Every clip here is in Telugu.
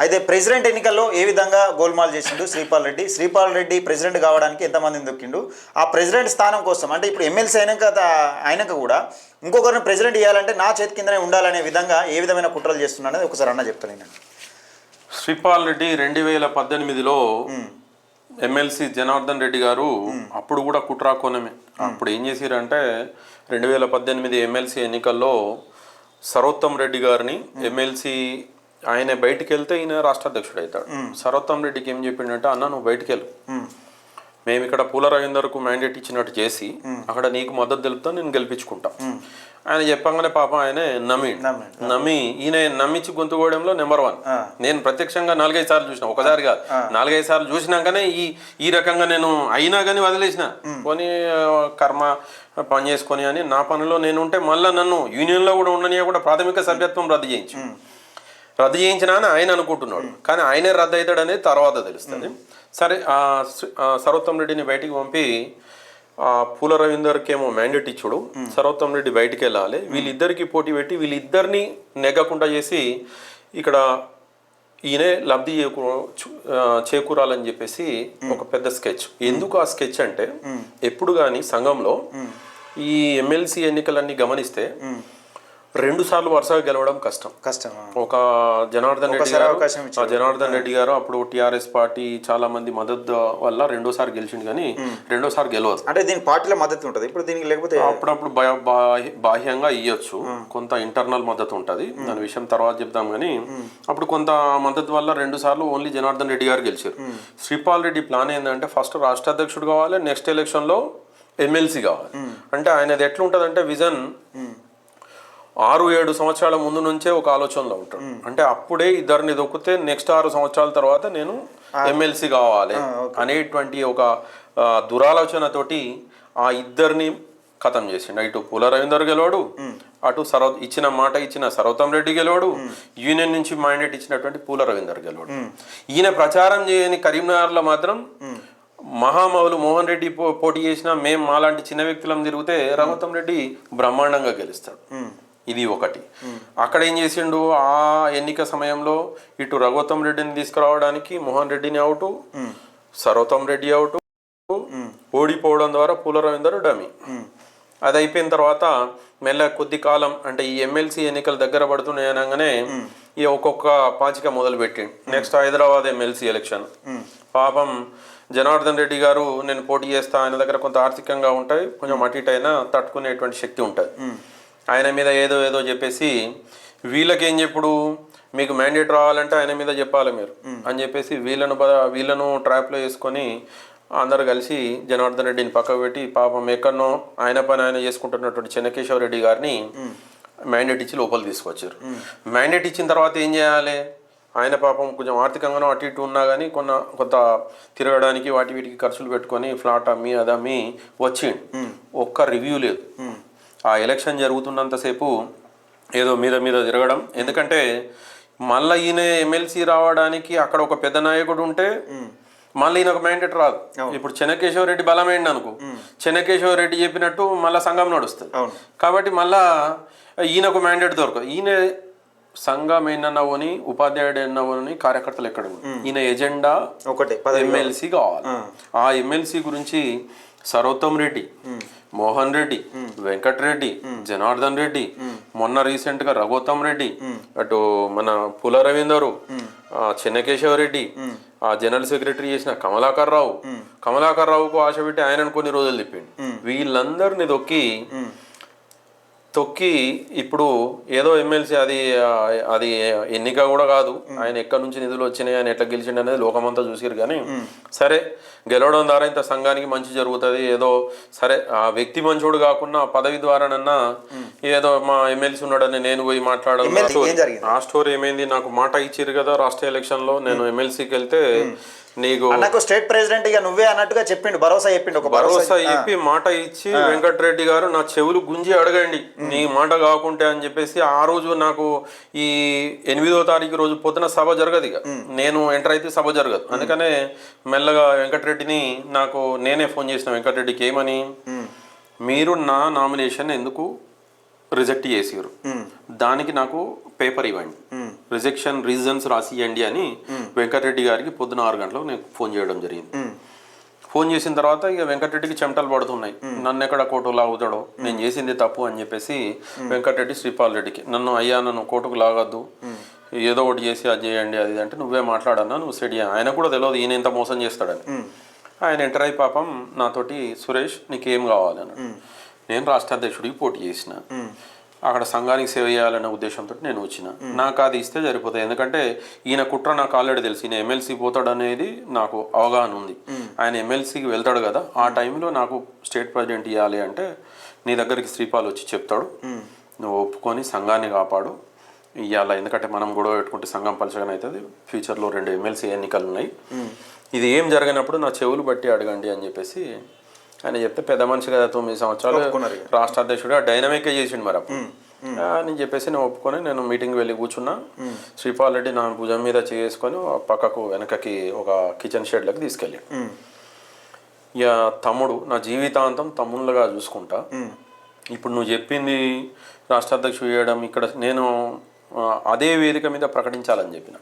అయితే ప్రెసిడెంట్ ఎన్నికల్లో ఏ విధంగా గోల్మాల్ చేసిండు శ్రీపాల్ రెడ్డి ప్రెసిడెంట్ కావడానికి ఎంతమందిని దొక్కిండు ఆ ప్రెసిడెంట్ స్థానం కోసం అంటే ఇప్పుడు ఎమ్మెల్సీ అయినాక కూడా ఇంకొకరిని ప్రెసిడెంట్ చేయాలంటే నా చేతి కిందనే ఉండాలనే విధంగా ఏ విధమైన కుట్రలు చేస్తున్నా అనేది ఒకసారి అన్న చెప్తాను నేను. శ్రీపాల్ రెడ్డి 2018లో ఎమ్మెల్సీ జనార్దన్ రెడ్డి గారు అప్పుడు కూడా కుట్రాకోణమే. అప్పుడు ఏం చేసిరంటే 2018 ఎమ్మెల్సీ ఎన్నికల్లో సరోత్తమ్ రెడ్డి గారిని ఎమ్మెల్సీ ఆయన బయటికి వెళ్తే ఈయన రాష్ట్ర అధ్యక్షుడు అవుతాడు. సరోత్తమ్ రెడ్డికి ఏం చెప్పిండంటే అన్న నువ్వు బయటికి వెళ్ళు, మేము ఇక్కడ పూల రవీందర్కు మ్యాండేట్ ఇచ్చినట్టు చేసి అక్కడ నీకు మద్దతు తెలుపుతా నేను గెలిపించుకుంటా ఆయన చెప్పంగానే పాపం ఆయన నమ్మి ఈయన నమ్మించి గొంతుకోవడంలో నెంబర్ 1. నేను ప్రత్యక్షంగా 4-5 సార్లు చూసిన, ఒకసారి కాదు 4-5 సార్లు చూసినాకనే ఈ రకంగా నేను అయినా కానీ వదిలేసిన కొని కర్మ పని చేసుకొని అని నా పనిలో నేను ఉంటే మళ్ళీ నన్ను యూనియన్లో కూడా ఉండని కూడా ప్రాథమిక సభ్యత్వం రద్దు చేయించినా అని ఆయన అనుకుంటున్నాడు. కానీ ఆయనే రద్దు అవుతాడు అనేది తర్వాత తెలుస్తుంది. సరే సరోత్తమ్ రెడ్డిని బయటికి పంపి పూల రవీందర్కి ఏమో మ్యాండేట్ ఇచ్చుడు, సరోత్తమ్ రెడ్డి బయటికి వెళ్ళాలి, వీళ్ళిద్దరికి పోటీ పెట్టి వీళ్ళిద్దరిని నెగ్గకుండా చేసి ఇక్కడ ఈయనే లబ్ధి చేకూరాలని చెప్పేసి ఒక పెద్ద స్కెచ్. ఎందుకు ఆ స్కెచ్ అంటే ఎప్పుడు కానీ సంఘంలో ఈ ఎమ్మెల్సీ ఎన్నికలన్నీ గమనిస్తే 2 సార్లు వరుసగా గెలవడం కష్టం. ఒక జనార్దన్ రెడ్డి గారు అప్పుడు టీఆర్ఎస్ పార్టీ చాలా మంది మద్దతు వల్ల 2సారి గెలిచిండు, కానీ 2సారి గెలవదు. అంటే దీని పార్టీలో మద్దతు ఉంటుంది, ఇప్పుడు దీనికి లేకపోతే అప్పుడప్పుడు బాహ్యంగా ఇవ్వచ్చు, కొంత ఇంటర్నల్ మద్దతు ఉంటుంది, దాని విషయం తర్వాత చెప్తాం. కానీ అప్పుడు కొంత మద్దతు వల్ల 2 సార్లు ఓన్లీ జనార్దన్ రెడ్డి గారు గెలిచారు. శ్రీపాల్ రెడ్డి ప్లాన్ ఏంటంటే ఫస్ట్ రాష్ట్ర అధ్యక్షుడు కావాలి, నెక్స్ట్ ఎలక్షన్లో ఎమ్మెల్సీ కావాలి. అంటే ఆయనది ఎట్లుంటుంది అంటే విజన్ 6-7 సంవత్సరాల ముందు నుంచే ఒక ఆలోచనలో ఉంటాడు. అంటే అప్పుడే ఇద్దరిని దొక్కితే నెక్స్ట్ 6 సంవత్సరాల తర్వాత నేను ఎమ్మెల్సీ కావాలి అనేటువంటి ఒక దురాలోచనతోటి ఆ ఇద్దరిని ఖతం చేసిండు. ఇటు పూల రవీందర్ గెలవాడు, అటు ఇచ్చిన సరోత్తమ్ రెడ్డి గెలవాడు, యూనియన్ నుంచి మ్యాండేట్ ఇచ్చినటువంటి పూల రవీందర్ గెలవాడు. ఈయన ప్రచారం చేయని కరీంనగర్లో మాత్రం మహామౌలు మోహన్ రెడ్డి పోటీ చేసినా మేము మాలాంటి చిన్న వ్యక్తులం తిరిగితే రఘుత్తం రెడ్డి బ్రహ్మాండంగా గెలుస్తాడు. ఇది ఒకటి. అక్కడ ఏం చేసిండు ఆ ఎన్నిక సమయంలో ఇటు రఘుత్తం రెడ్డిని తీసుకురావడానికి మోహన్ రెడ్డిని అవుట్, సరోత్తమ్ రెడ్డి అవుట్, ఓడిపోవడం ద్వారా పూల రవీందర్ డమి. అది అయిపోయిన తర్వాత మెల్ల కొద్ది కాలం అంటే ఈ ఎమ్మెల్సీ ఎన్నికలు దగ్గర పడుతున్నాయి అనగానే ఈ ఒక్కొక్క పాచిక మొదలు పెట్టిండు. Next Hyderabad MLC election. పాపం జనార్దన్ రెడ్డి గారు నేను పోటీ చేస్తా, ఆయన దగ్గర కొంత ఆర్థికంగా ఉంటాయి, కొంచెం అటు ఇటు అయినా తట్టుకునేటువంటి శక్తి ఉంటుంది. ఆయన మీద ఏదో చెప్పేసి వీళ్ళకేం చెప్పుడు మీకు మ్యాండేట్ రావాలంటే ఆయన మీద చెప్పాలి మీరు అని చెప్పేసి వీళ్ళను ట్రాప్లో వేసుకొని అందరు కలిసి జనార్దన్ రెడ్డిని పక్కకు పెట్టి పాపం ఎక్కడనో ఆయన పని ఆయన చేసుకుంటున్నటువంటి చెన్నకేశవ రెడ్డి గారిని మ్యాండేట్ ఇచ్చి లోపల తీసుకొచ్చారు. మ్యాండేట్ ఇచ్చిన తర్వాత ఏం చేయాలి, ఆయన పాపం కొంచెం ఆర్థికంగానో అటు ఇటు ఉన్నా కానీ కొంత తిరగడానికి వీటికి ఖర్చులు పెట్టుకొని ఫ్లాట్ అమ్మి అదమ్మి వచ్చిండు. ఒక్క రివ్యూ లేదు. ఆ ఎలక్షన్ జరుగుతున్నంతసేపు ఏదో మీద తిరగడం. ఎందుకంటే మళ్ళీ ఈయన ఎమ్మెల్సీ రావడానికి అక్కడ ఒక పెద్ద నాయకుడు ఉంటే మళ్ళీ ఈయనకు మ్యాండేట్ రాదు. ఇప్పుడు చెన్నకేశవ రెడ్డి బలమైంది అనుకో, చెన్నకేశవ రెడ్డి చెప్పినట్టు మళ్ళీ సంఘం నడుస్తుంది. కాబట్టి మళ్ళా ఈయనకు మ్యాండేట్ దొరకదు. ఈయన సంఘం ఏంటన్నావని ఉపాధ్యాయుడు ఎన్నవని కార్యకర్తలు ఎక్కడ ఈయన ఎజెండా ఒకటి ఎమ్మెల్సీ కావాలి. ఆ ఎమ్మెల్సీ గురించి సరోత్తమ్ రెడ్డి, మోహన్ రెడ్డి, వెంకటరెడ్డి, జనార్దన్ రెడ్డి, మొన్న రీసెంట్ గా రఘుత్తం రెడ్డి, అటు మన పూల రవీందరు, చెన్నకేశవ రెడ్డి, ఆ జనరల్ సెక్రటరీ చేసిన కమలాకర్ రావుకు ఆశ పెట్టి ఆయనను కొన్ని రోజులు తిప్పిండు. వీళ్ళందరినీ తొక్కి ఇప్పుడు ఏదో ఎమ్మెల్సీ అది ఎన్నిక కూడా కాదు, ఆయన ఎక్కడి నుంచి నిధులు వచ్చినాయి, ఆయన ఎట్లా గెలిచిండు అనేది లోకమంతా చూసారు. కానీ సరే గెలవడం ద్వారా ఇంత సంఘానికి మంచి జరుగుతుంది, ఏదో సరే ఆ వ్యక్తి మంచోడు కాకుండా పదవి ద్వారానన్నా ఏదో మా ఎమ్మెల్సీ ఉన్నాడని నేను పోయి మాట్లాడాలి. ఆ స్టోరీ ఏమైంది, నాకు మాట ఇచ్చారు కదా రాష్ట్ర ఎలక్షన్ లో, నేను ఎమ్మెల్సీకి వెళ్తే నీకు స్టేట్ ప్రెసిడెంట్ గా నువ్వే అన్నట్టుగా చెప్పిండు, భరోసా చెప్పి మాట ఇచ్చి వెంకటరెడ్డి గారు నా చెవులు గుంజి అడగండి నీ మాట కాకుంటే అని చెప్పేసి ఆ రోజు నాకు ఈ 8వ తారీఖు రోజు పొద్దున సభ జరగదు, ఇక నేను ఎంటర్ అయితే సభ జరగదు. అందుకనే మెల్లగా వెంకటరెడ్డిని నేనే ఫోన్ చేసిన వెంకటరెడ్డికి, ఏమని మీరు నా నామినేషన్ ఎందుకు రిజెక్ట్ చేసారు, దానికి నాకు పేపర్ ఇవ్వండి. రిజెక్షన్ రీజన్స్ రాసియండి అని వెంకటరెడ్డి గారికి పొద్దున 6 గంటలకు నేను ఫోన్ చేయడం జరిగింది. ఫోన్ చేసిన తర్వాత ఇక వెంకటరెడ్డికి చెమటలు పడుతున్నాయి. నన్ను ఎక్కడ కోర్టుకు లాగుతాడో, నేను చేసింది తప్పు అని చెప్పేసి వెంకటరెడ్డి శ్రీపాల్ రెడ్డికి నన్ను కోర్టుకు లాగద్దు, ఏదో ఒకటి చేసి అది చేయండి అది అంటే నువ్వే మాట్లాడన్నా, నువ్వు సెట్ చేయ. ఆయన కూడా తెలియదు ఈయన ఎంత మోసం చేస్తాడని. ఆయన ఎంటర్ అయి పాపం నాతోటి సురేష్ నీకేం కావాలి అన్నాడు. నేను రాష్ట్ర అధ్యక్షుడికి పోటీ చేసిన, అక్కడ సంఘానికి సేవ చేయాలనే ఉద్దేశంతో నేను వచ్చిన. నాకు అది ఇస్తే సరిపోతాయి, ఎందుకంటే ఈయన కుట్ర నాకు ఆల్రెడీ తెలుసు. ఈయన ఎమ్మెల్సీ పోతాడు అనేది నాకు అవగాహన ఉంది. ఆయన ఎమ్మెల్సీకి వెళ్తాడు కదా, ఆ టైంలో నాకు స్టేట్ ప్రెసిడెంట్ ఇవ్వాలి అంటే నీ దగ్గరికి శ్రీపాల్ వచ్చి చెప్తాడు, నువ్వు ఒప్పుకొని సంఘాన్ని కాపాడు ఇవ్వాల. ఎందుకంటే మనం గొడవ పెట్టుకుంటే సంఘం పలచగానే అవుతుంది, ఫ్యూచర్లో 2 ఎమ్మెల్సీ ఎన్నికలు ఉన్నాయి, ఇది ఏం జరిగినప్పుడు నా చెవులు బట్టి అడగండి అని చెప్పేసి ఆయన చెప్తే పెద్ద మనిషి కదా 9 సంవత్సరాలు రాష్ట్ర అధ్యక్షుడు డైనమిక్గా చేసిండు మరి అప్పుడు అని చెప్పేసి నేను ఒప్పుకొని నేను మీటింగ్కి వెళ్ళి కూర్చున్నా. శ్రీపాల్ రెడ్డి నా భుజం మీద చేసుకొని పక్కకు వెనకకి ఒక కిచెన్ షెడ్లోకి తీసుకెళ్ళి, ఇక తమ్ముడు నా జీవితాంతం తమ్ముళ్ళగా చూసుకుంటా, ఇప్పుడు నువ్వు చెప్పింది రాష్ట్ర అధ్యక్షుడు చేయడం ఇక్కడ నేను అదే వేదిక మీద ప్రకటించాలని చెప్పిన.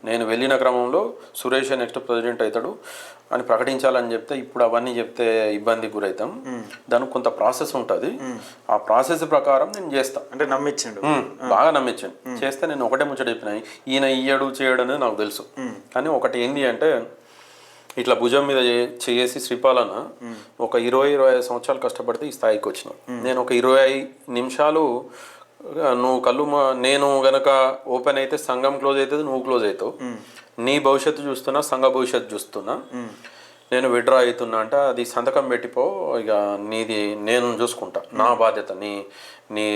నేను వెళ్ళిన క్రమంలో సురేష్ నెక్స్ట్ ప్రెసిడెంట్ అవుతాడు అని ప్రకటించాలని చెప్తే ఇప్పుడు అవన్నీ చెప్తే ఇబ్బందికి గురవుతాం, దానికి కొంత ప్రాసెస్ ఉంటుంది, ఆ ప్రాసెస్ ప్రకారం నేను చేస్తా అంటే నమ్మించండు, బాగా నమ్మించండు. చేస్తే నేను ఒకటే ముచ్చట చెప్పిన, ఈయన ఇయ్యడు చేయడు అనేది నాకు తెలుసు. కానీ ఒకటి ఏంటి అంటే ఇట్లా భుజం మీద చేసి శ్రీపాలన ఒక 20-25 సంవత్సరాలు కష్టపడితే ఈ స్థాయికి వచ్చిన. నేను ఒక 25 నిమిషాలు నువ్వు నేను గనక ఓపెన్ అయితే సంఘం క్లోజ్ అవుతుంది, నువ్వు క్లోజ్ అవుతావు, నీ భవిష్యత్తు చూస్తున్నా, సంఘ భవిష్యత్తు చూస్తున్నా, నేను విడ్రా అవుతున్నా అంటే అది సంతకం పెట్టిపో, ఇక నీది నేను చూసుకుంటా, నా బాధ్యత నీ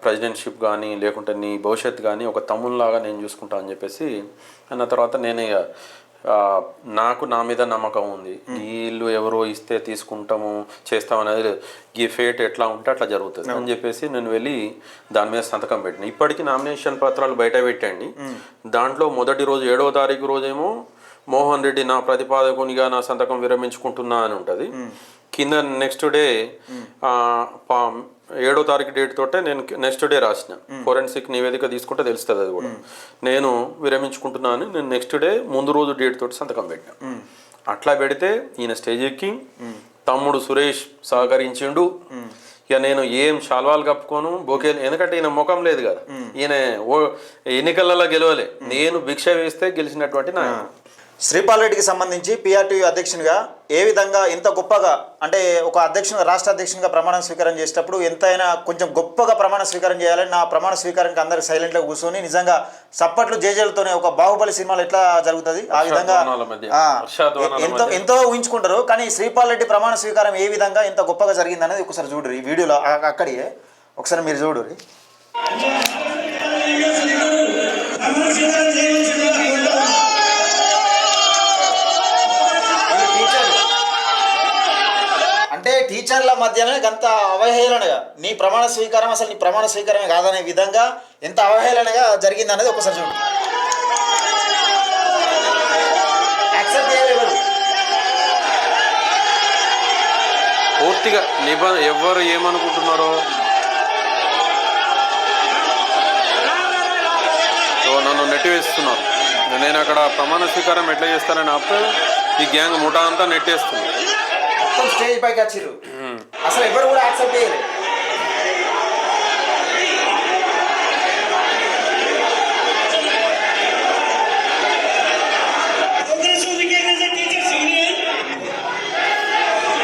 ప్రెసిడెంట్షిప్ కానీ లేకుంటే నీ భవిష్యత్తు కానీ ఒక తమ్ముళ్ళలాగా నేను చూసుకుంటా అని చెప్పేసి అన్న తర్వాత నేను ఇక నాకు నా మీద నమ్మకం ఉంది, వీళ్ళు ఎవరో ఇస్తే తీసుకుంటాము చేస్తామనేది ఈ ఫేట్ ఎట్లా ఉంటే అట్లా జరుగుతుంది అని చెప్పేసి నేను వెళ్ళి దాని మీద సంతకం పెట్టిన. ఇప్పటికీ నామినేషన్ పత్రాలు బయట పెట్టండి, దాంట్లో మొదటి రోజు 7వ తారీఖు రోజేమో మోహన్ రెడ్డి నా ప్రతిపాదకునిగా నా సంతకం విరమించుకుంటున్నా అని ఉంటుంది. కింద నెక్స్ట్ డే 7వ తారీఖు డేట్ తోటే నేను నెక్స్ట్ డే రాసిన, ఫోరెన్సిక్ నివేదిక తీసుకుంటే తెలుస్తుంది అది కూడా, నేను విరమించుకుంటున్నాను నేను నెక్స్ట్ డే ముందు రోజు డేట్ తోటి సంతకం పెట్టిన. అట్లా పెడితే ఈయన స్టేజ్ ఎక్కి తమ్ముడు సురేష్ సహకరించిండు. ఇక నేను ఏం శాల్వాలు కప్పుకోను బోకేలు, ఎందుకంటే ఈయన ముఖం లేదు కదా, ఈయన ఎన్నికలలో గెలవలే, నేను భిక్ష వేస్తే గెలిచినటువంటి నాయకుడు. శ్రీపాల్ రెడ్డికి సంబంధించి పిఆర్టీ అధ్యక్షునిగా ఏ విధంగా ఎంత గొప్పగా అంటే ఒక రాష్ట్ర అధ్యక్షునిగా ప్రమాణ స్వీకారం చేసేటప్పుడు ఎంతైనా కొంచెం గొప్పగా ప్రమాణ స్వీకారం చేయాలని నా ప్రమాణ స్వీకారానికి అందరు సైలెంట్గా కూర్చొని నిజంగా సప్పట్లు జేజేలతోనే ఒక బాహుబలి సినిమాలు ఎట్లా జరుగుతుంది ఆ విధంగా ఎంతో ఊహించుకుంటారు. కానీ శ్రీపాల్ రెడ్డి ప్రమాణ స్వీకారం ఏ విధంగా ఎంత గొప్పగా జరిగింది అనేది ఒకసారి చూడరు ఈ వీడియోలో, అక్కడియే ఒకసారి మీరు చూడరు. అంటే టీచర్ల మధ్యనే గంత అవహేళనగా నీ ప్రమాణ స్వీకారం అసలు నీ ప్రమాణ స్వీకారమే కాదనే విధంగా ఎంత అవహేళనగా జరిగింది అనేది ఒకసారి చూడండి. యాక్సెప్ట్ చేయలేరు పూర్తిగా ఎవరు ఏమనుకుంటున్నారో నన్ను నెట్టివేస్తున్నారు. నేను అక్కడ ప్రమాణ స్వీకారం ఎట్లా చేస్తానని ఆపితే ఈ గ్యాంగ్ ముఠా అంతా నెట్టేస్తుంది. మొత్తం స్టేజ్ పైకి వచ్చిర్రు, అసలు ఎవరు కూడా యాక్సెప్ట్ చేయలేదు.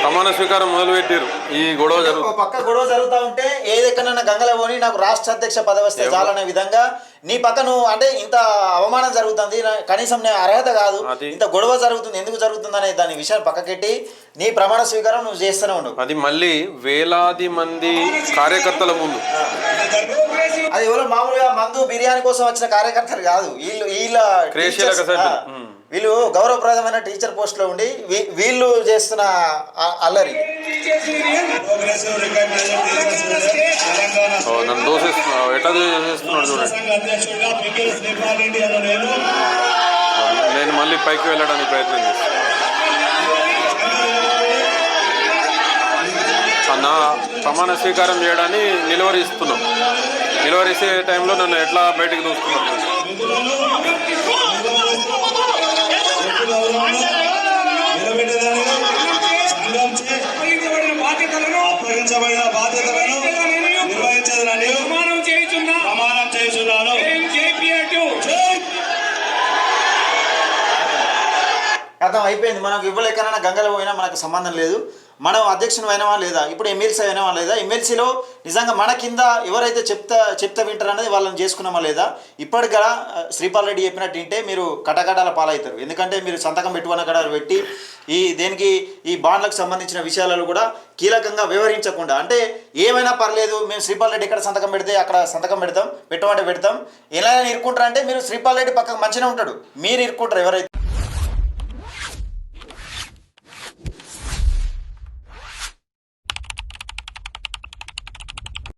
ప్రమాణ స్వీకారం మొదలుపెట్టారు, ఈ గొడవ పక్క గొడవ జరుగుతూ ఉంటే ఏదెక్కడన్నా గంగలో పోని నాకు రాష్ట్ర అధ్యక్ష పదవి వస్తే చాలనే విధంగా నీ పక్క నువ్వు అంటే ఇంత అవమానం జరుగుతుంది, కనీసం నేను అర్హత కాదు, ఇంత గొడవ జరుగుతుంది, ఎందుకు జరుగుతుంది అనే దాని విషయాన్ని పక్కకెట్టి నీ ప్రమాణ స్వీకారం నువ్వు చేస్తూనే ఉండవు. అది మళ్ళీ వేలాది మంది కార్యకర్తల ముందు, అది ఎవరో మామూలుగా మందు బిర్యానీ కోసం వచ్చిన కార్యకర్తలు కాదు, వీళ్ళు గౌరవప్రదమైన టీచర్ పోస్ట్ లో ఉండి వీళ్ళు చేస్తున్న అల్లరి. నేను మళ్ళీ పైకి వెళ్ళడానికి ప్రయత్నం చేస్తాను. నా ప్రమాణ స్వీకారం చేయడాన్ని నిలువరిస్తున్నాం. నిలవరిసే టైంలో నన్ను ఎట్లా బయటికి దూస్తున్నారు. అప్పగించబడిన బాధ్యతలను నిర్వహించదనని ప్రమాణం చేస్తున్నాను. అర్థం అయిపోయింది. మనకు ఇవ్వలేకనైనా గంగలో పోయినా మనకు సంబంధం లేదు. మనం అధ్యక్షుని అయినవా లేదా, ఇప్పుడు ఎమ్మెల్సీ అయినవా లేదా, ఎమ్మెల్సీలో నిజంగా మన కింద ఎవరైతే చెప్తా వింటారు అనేది వాళ్ళని చేసుకున్నామా లేదా. ఇప్పటికి కూడా శ్రీపాల్ రెడ్డి చెప్పినట్టు వింటే మీరు కటకటాల పాలవుతారు. ఎందుకంటే మీరు సంతకం పెట్టుకున్న కడ పెట్టి దేనికి ఈ బాండ్లకు సంబంధించిన విషయాలలో కూడా కీలకంగా వ్యవహరించకుండా, అంటే ఏమైనా పర్లేదు మేము శ్రీపాల్ రెడ్డి ఎక్కడ సంతకం పెడితే అక్కడ సంతకం పెట్టమంటే పెడతాం, ఎలా ఇరుక్కుంటారు అంటే మీరు శ్రీపాల్ రెడ్డి పక్కకు మంచిగా ఉంటాడు, మీరు ఇరుక్కుంటారు ఎవరైతే